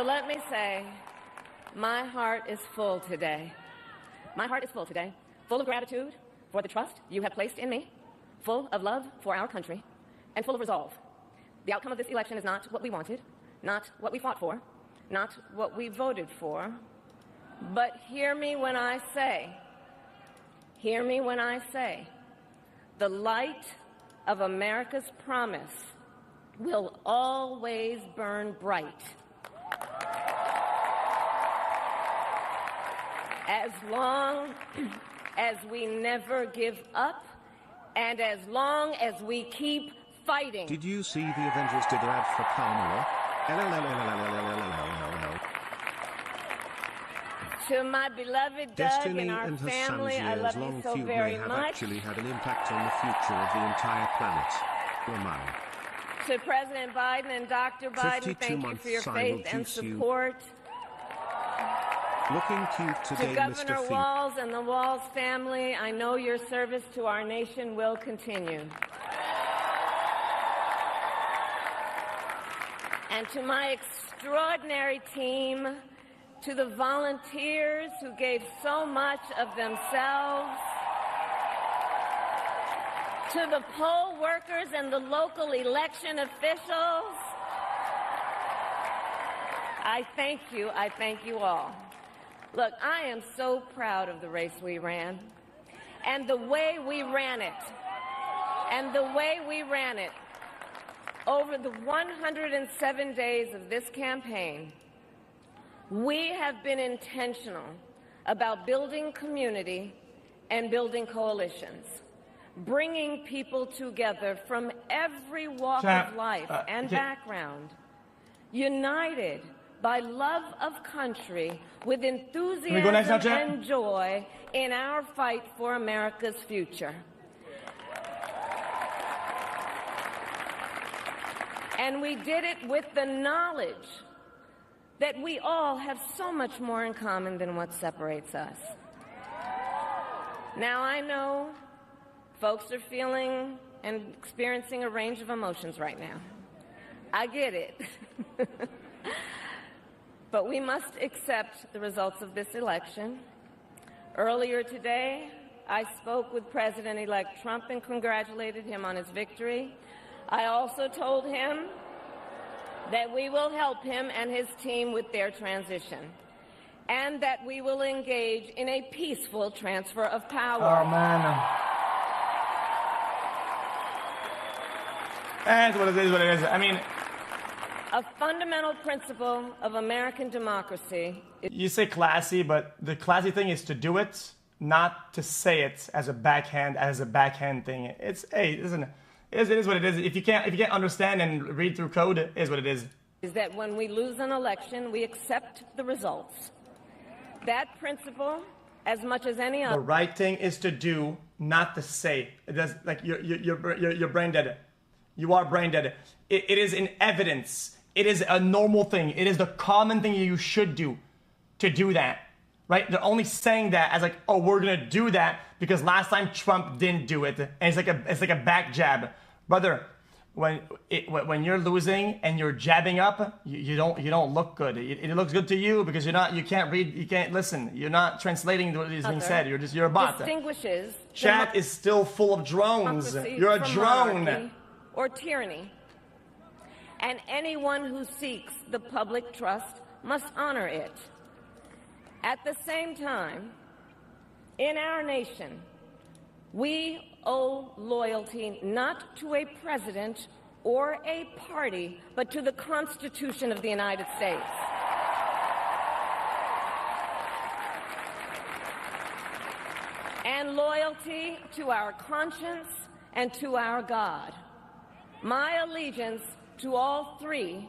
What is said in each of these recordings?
let me say, my heart is full today. My heart is full today, full of gratitude for the trust you have placed in me, full of love for our country, and full of resolve. The outcome of this election is not what we wanted, not what we fought for, not what we voted for, but hear me when I say, the light of America's promise will always burn bright. As long as we never give up, and as long as we keep fighting. Did you see the Avengers did an ad for Kamala? To my beloved Doug Destiny and our and her family, son's I years love long you so feud very may have much. actually had an impact on the future of the entire planet. Kamala. To President Biden and Dr. Biden, thank you for your faith and support. Looking cute today, to Governor Mr. Walz and the Walz family, I know your service to our nation will continue. And to my extraordinary team, to the volunteers who gave so much of themselves, to the poll workers and the local election officials, I thank you all. Look, I am so proud of the race we ran, and the way we ran it, over the 107 days of this campaign. We have been intentional about building community and building coalitions, bringing people together from every walk of life and background, united by love of country, with enthusiasm and joy in our fight for America's future. And we did it with the knowledge that we all have so much more in common than what separates us. Now, I know folks are feeling and experiencing a range of emotions right now. I get it. But we must accept the results of this election. Earlier today, I spoke with President-elect Trump and congratulated him on his victory. I also told him that we will help him and his team with their transition, and that we will engage in a peaceful transfer of power. Oh, man. And what it is. I mean, a fundamental principle of American democracy. You say classy, but the classy thing is to do it, not to say it as a backhand thing. It's, hey, listen, it is what it is. If you can't understand and read through code, it is what it is. Is that when we lose an election, we accept the results. That principle, as much as any other. The right thing is to do, not to say. It does, like you're brain dead. You are brain dead. It is in evidence. It is a normal thing. It is the common thing you should do to do that, right? They're only saying that as like, oh, we're gonna do that because last time Trump didn't do it, and it's like a back jab, brother. When you're losing and you're jabbing up, you don't look good. It looks good to you because you can't read, you can't listen. You're not translating what is being said. You're a bot. Distinguishes chat is still full of drones. You're a drone. Or tyranny. And anyone who seeks the public trust must honor it. At the same time, in our nation, we owe loyalty not to a president or a party, but to the Constitution of the United States. And loyalty to our conscience and to our God. My allegiance to all three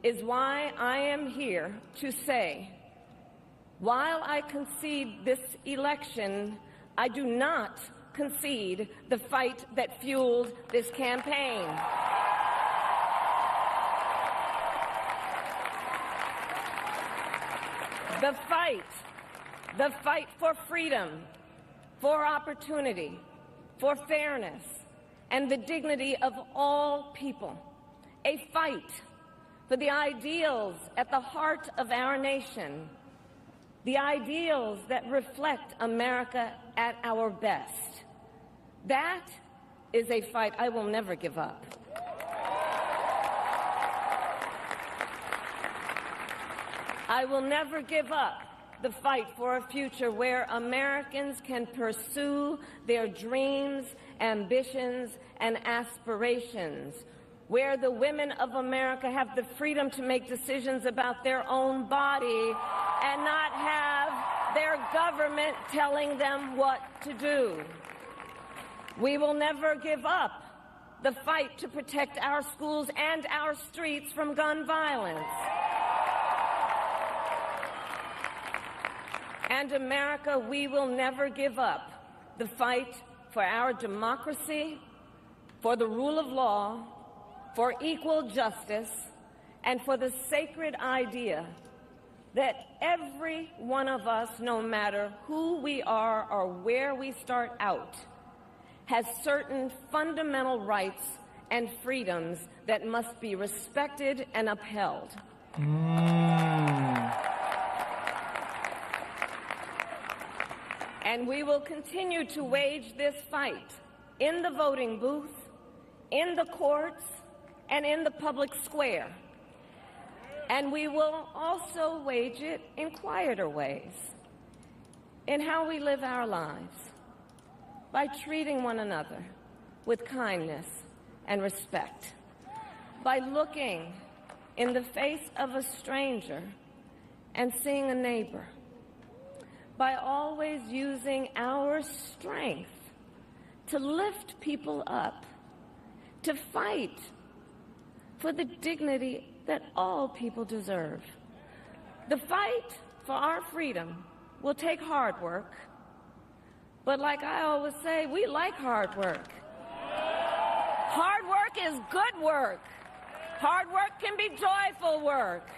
is why I am here to say, while I concede this election, I do not concede the fight that fueled this campaign. The fight for freedom, for opportunity, for fairness, and the dignity of all people. A fight for the ideals at the heart of our nation, the ideals that reflect America at our best. That is a fight I will never give up. I will never give up the fight for a future where Americans can pursue their dreams, ambitions, and aspirations, where the women of America have the freedom to make decisions about their own body and not have their government telling them what to do. We will never give up the fight to protect our schools and our streets from gun violence. And America, we will never give up the fight for our democracy, for the rule of law, for equal justice, and for the sacred idea that every one of us, no matter who we are or where we start out, has certain fundamental rights and freedoms that must be respected and upheld. And we will continue to wage this fight in the voting booth, in the courts, and in the public square. And we will also wage it in quieter ways, in how we live our lives, by treating one another with kindness and respect, by looking in the face of a stranger and seeing a neighbor, by always using our strength to lift people up, to fight for the dignity that all people deserve. The fight for our freedom will take hard work, but like I always say, we like hard work. Hard work is good work. Hard work can be joyful work.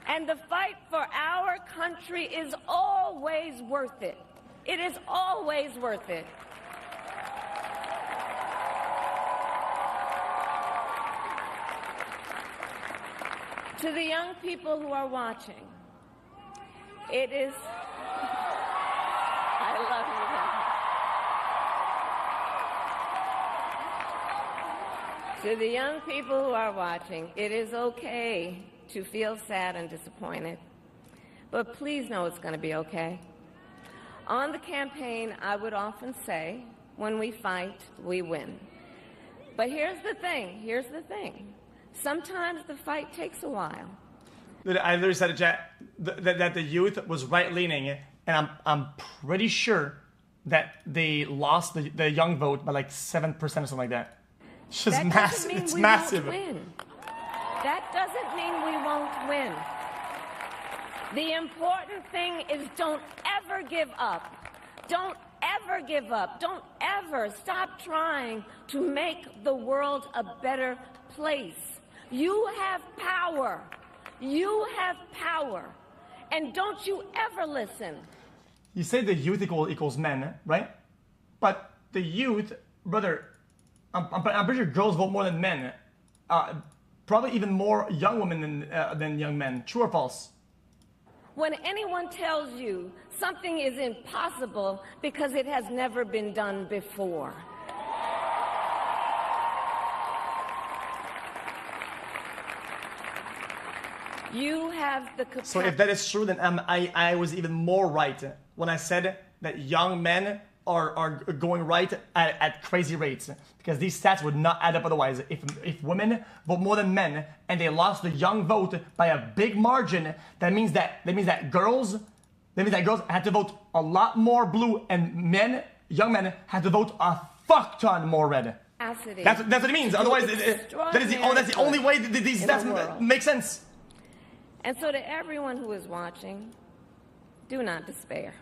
And the fight for our country is always worth it. It is always worth it. To the young people who are watching, it is... I love you. To the young people who are watching, it is okay to feel sad and disappointed, but please know it's going to be okay. On the campaign, I would often say, when we fight, we win. But here's the thing. Sometimes the fight takes a while. I literally said to chat that the youth was right-leaning, and I'm pretty sure that they lost the young vote by like 7% or something like that. It's just massive. It's massive. That doesn't mean we won't win. The important thing is don't ever give up. Don't ever give up. Don't ever stop trying to make the world a better place. You have power. You have power. And don't you ever listen. You say the youth equals men, right? But the youth, brother, I'm pretty sure girls vote more than men. Probably even more young women than young men. True or false? When anyone tells you something is impossible because it has never been done before. You have the capacity. So if that is true, then I was even more right when I said that young men are going right at crazy rates, because these stats would not add up otherwise. If women vote more than men and they lost the young vote by a big margin, that means that girls had to vote a lot more blue, and young men had to vote a fuck ton more red. That's what it means. Otherwise, that's the only way that these stats make sense. And so to everyone who is watching, do not despair.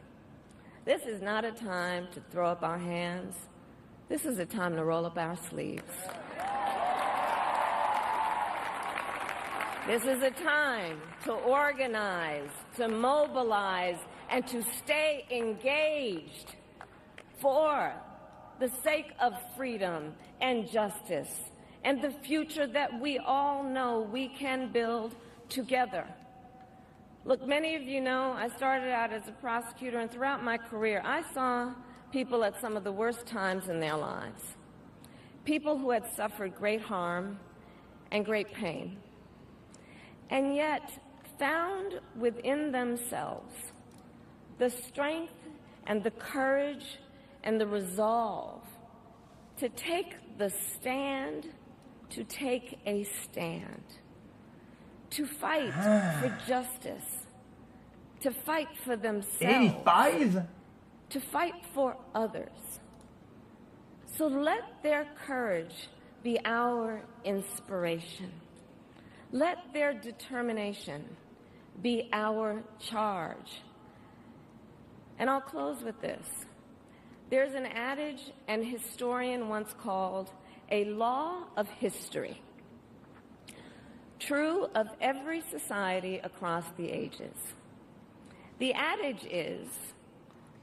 This is not a time to throw up our hands. This is a time to roll up our sleeves. This is a time to organize, to mobilize, and to stay engaged for the sake of freedom and justice and the future that we all know we can build together. Look, many of you know I started out as a prosecutor, and throughout my career, I saw people at some of the worst times in their lives. People who had suffered great harm and great pain, and yet found within themselves the strength and the courage and the resolve to take the stand, to take a stand, to fight for justice, to fight for themselves, 85? to fight for others. So let their courage be our inspiration. Let their determination be our charge. And I'll close with this. There's an adage an historian once called a law of history, true of every society across the ages. The adage is,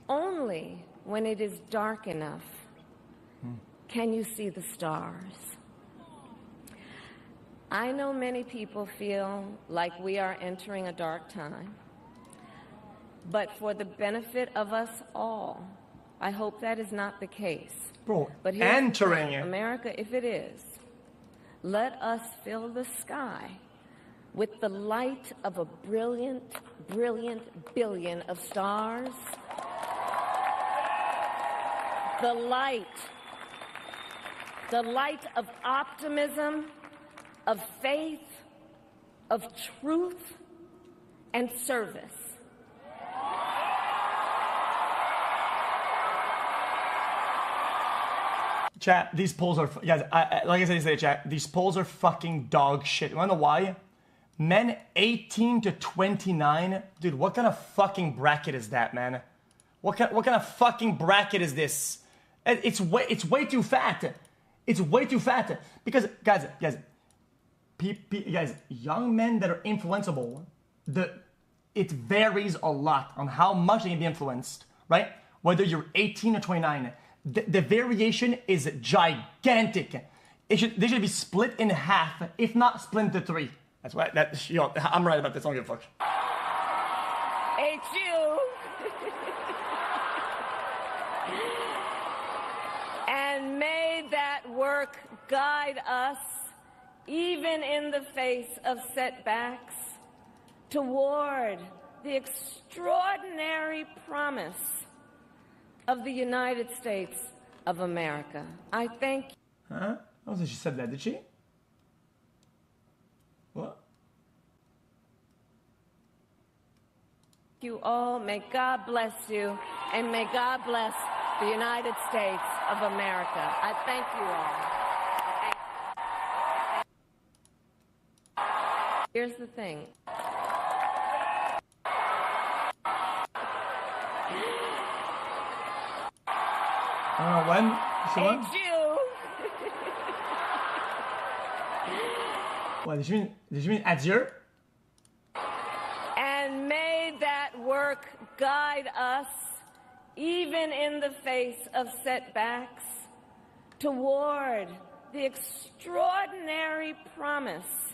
only when it is dark enough can you see the stars. I know many people feel like we are entering a dark time, but for the benefit of us all, I hope that is not the case. Bro, But here's the entering thing, it. America, if it is, let us fill the sky with the light of a brilliant, brilliant billion of stars. The light of optimism, of faith, of truth, and service. Chat, these polls are, guys, like I said yesterday, chat, these polls are fucking dog shit. You wanna know why? Men 18 to 29, dude, what kind of fucking bracket is that, man? What kind of fucking bracket is this? It's way too fat. It's way too fat. Because, guys, young men that are influenceable, it varies a lot on how much they can be influenced, right? Whether you're 18 or 29. The variation is gigantic. They should be split in half, if not split into three. That's why I'm right about this. I don't give a fuck. HU. And may that work guide us, even in the face of setbacks, toward the extraordinary promise of the United States of America. I thank you. Huh? I don't think she said that, did she? What? You all. May God bless you, and may God bless the United States of America. I thank you all. Here's the thing. I don't know when. So what? HU. What, did you mean adieu? And may that work guide us, even in the face of setbacks, toward the extraordinary promise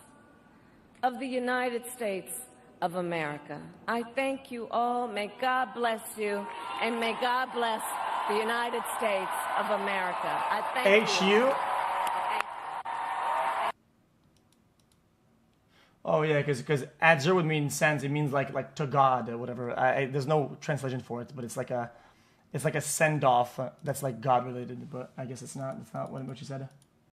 of the United States of America. I thank you all. May God bless you, and may God bless the United States of America. I thank you. HU? Oh yeah, because adzer would mean sense. It means like to God or whatever. There's no translation for it, but it's like a send off that's like God related. But I guess it's not. That's not what you said.